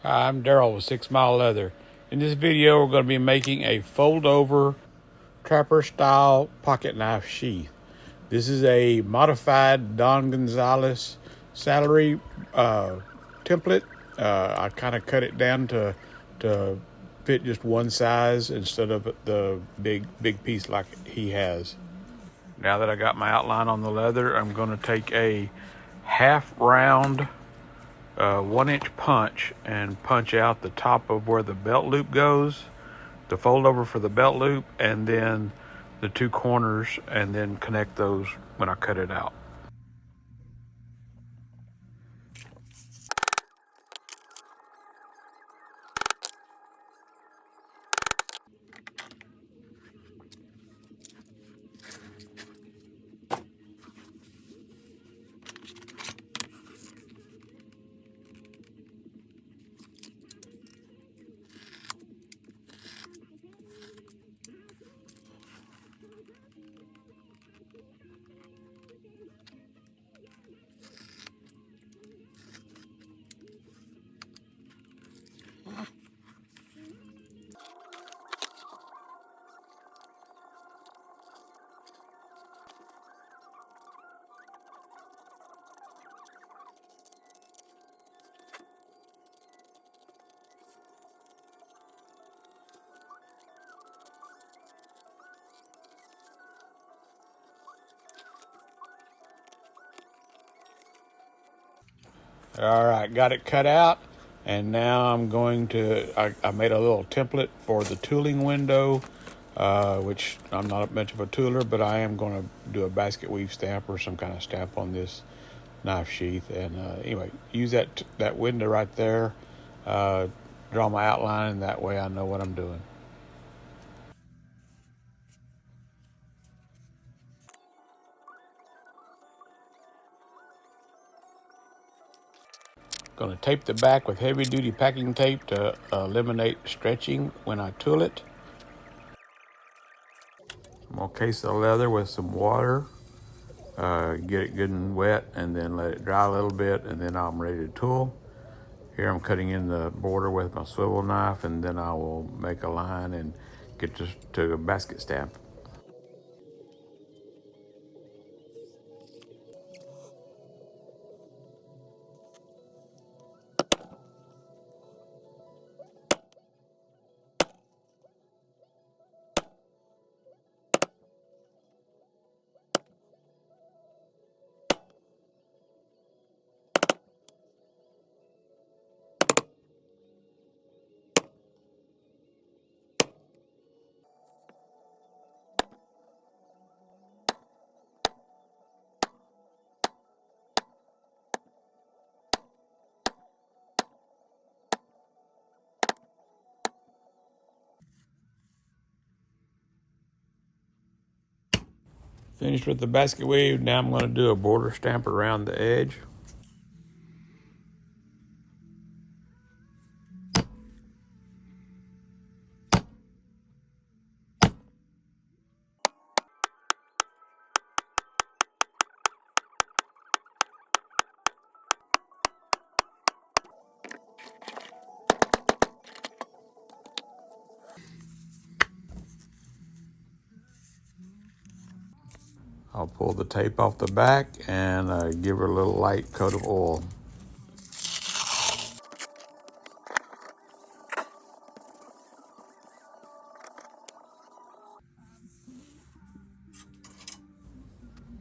Hi, I'm Daryl with 6 Mile Leather. In this video, we're going to be making a fold-over trapper style pocket knife sheath. This is a modified Don Gonzalez saddlery template. I kind of cut it down to fit just one size instead of the big piece like he has. Now that I got my outline on the leather, I'm going to take a half round 1-inch punch and punch out the top of where the belt loop goes, the fold over for the belt loop, and then the two corners, and then connect those when I cut it out. All right, got it cut out, and now I'm going to, I made a little template for the tooling window, which I'm not much of a tooler, but I am going to do a basket weave stamp or some kind of stamp on this knife sheath. And anyway, use that window right there, draw my outline, and that way I know what I'm doing. Going to tape the back with heavy duty packing tape to eliminate stretching when I tool it. I'm going to case the leather with some water, get it good and wet, and then let it dry a little bit, and then I'm ready to tool. Here I'm cutting in the border with my swivel knife, and then I will make a line and get to a basket stamp. Finished with the basket weave. Now I'm going to do a border stamp around the edge. I'll pull the tape off the back and give her a little light coat of oil.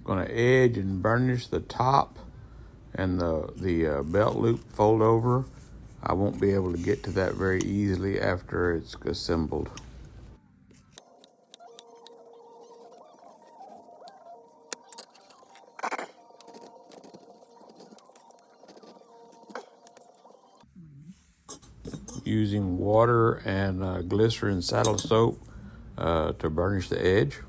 Going to edge and burnish the top and the belt loop fold over. I won't be able to get to that very easily after it's assembled. Using water and glycerin saddle soap to burnish the edge.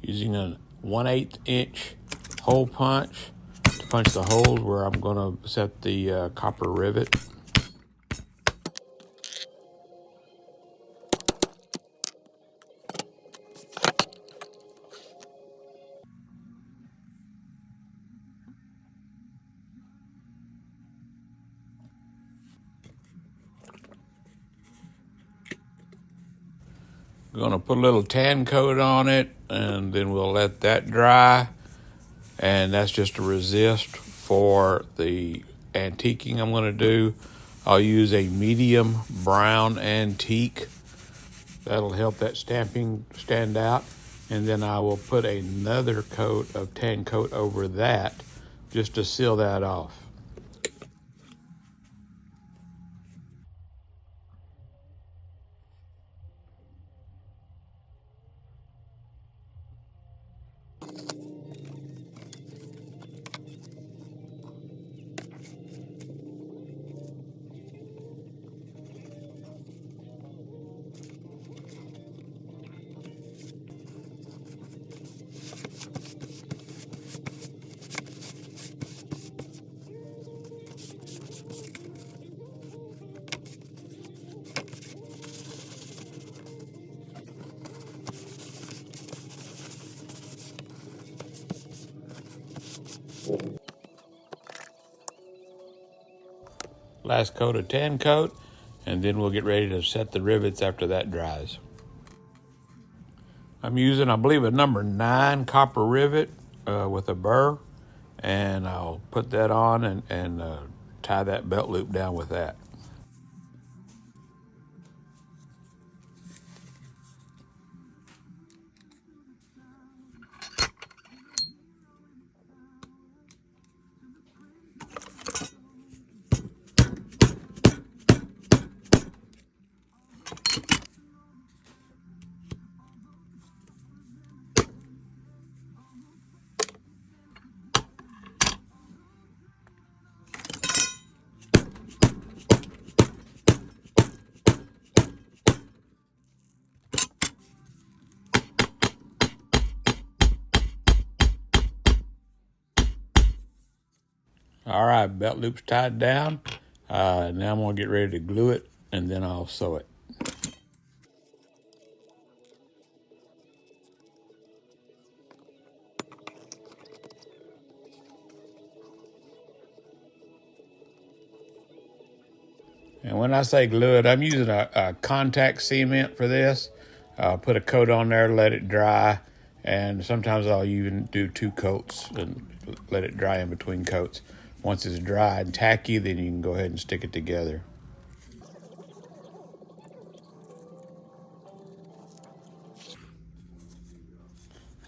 using a 1/8 inch hole punch to punch the holes where I'm going to set the copper rivet. Going to put a little tan coat on it, and then we'll let that dry. And that's just a resist for the antiquing I'm going to do. I'll use a medium brown antique. That'll help that stamping stand out. And then I will put another coat of tan coat over that just to seal that off. Last coat of tan coat, and then we'll get ready to set the rivets after that dries. I'm using, I believe, a number 9 copper rivet with a burr, and I'll put that on and tie that belt loop down with that. All right, belt loop's tied down. Now I'm going to get ready to glue it, and then I'll sew it. And when I say glue it, I'm using a contact cement for this. I'll put a coat on there, let it dry, and sometimes I'll even do 2 coats and let it dry in between coats. Once it's dry and tacky, then you can go ahead and stick it together.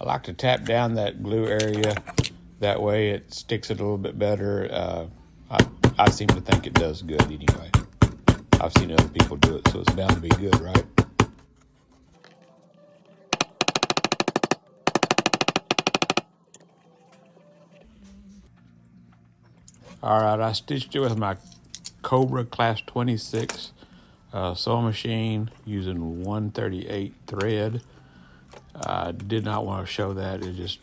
I like to tap down that glue area. That way it sticks it a little bit better. I seem to think it does good anyway. I've seen other people do it, so it's bound to be good, right? All right, I stitched it with my Cobra Class 26 sewing machine using 138 thread. I did not want to show that. It just,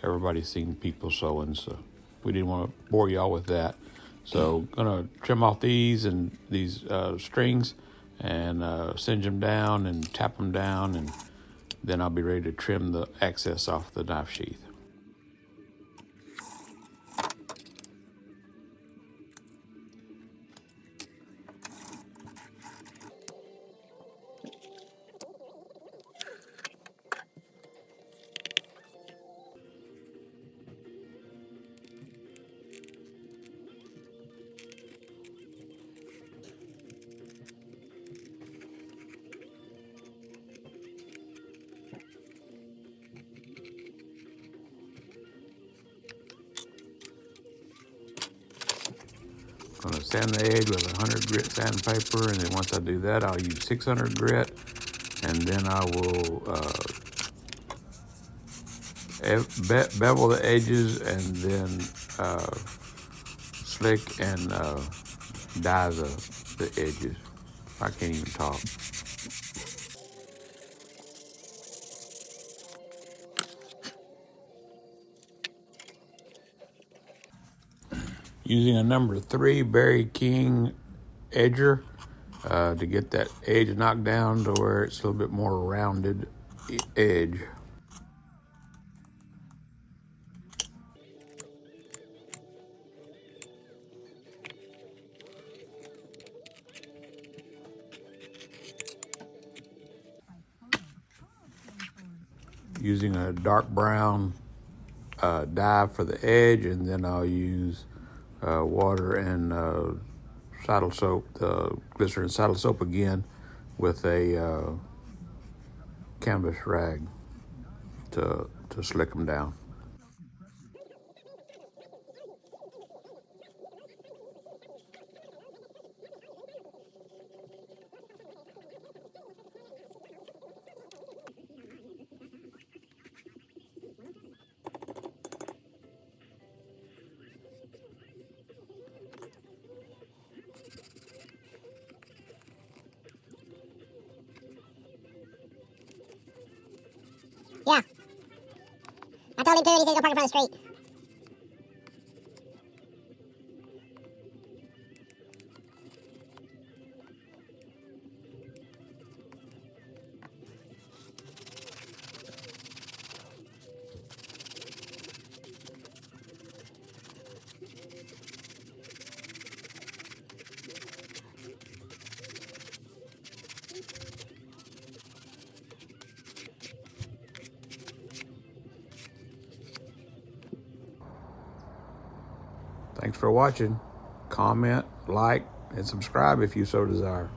everybody's seen people sewing, so we didn't want to bore y'all with that. So gonna trim off these and these strings and singe them down and tap them down, and then I'll be ready to trim the excess off the knife sheath. I'm going to sand the edge with 100 grit sandpaper, and then once I do that, I'll use 600 grit, and then I will bevel the edges, and then slick and dye the edges. I can't even talk. Using a number 3 Berry King edger to get that edge knocked down to where it's a little bit more rounded edge. Using a dark brown dye for the edge, and then I'll use water and saddle soap, the glycerin saddle soap again, with a canvas rag to slick them down. Yeah. I told him to, and he said go park in front of the street. Thanks for watching. Comment, like, and subscribe if you so desire.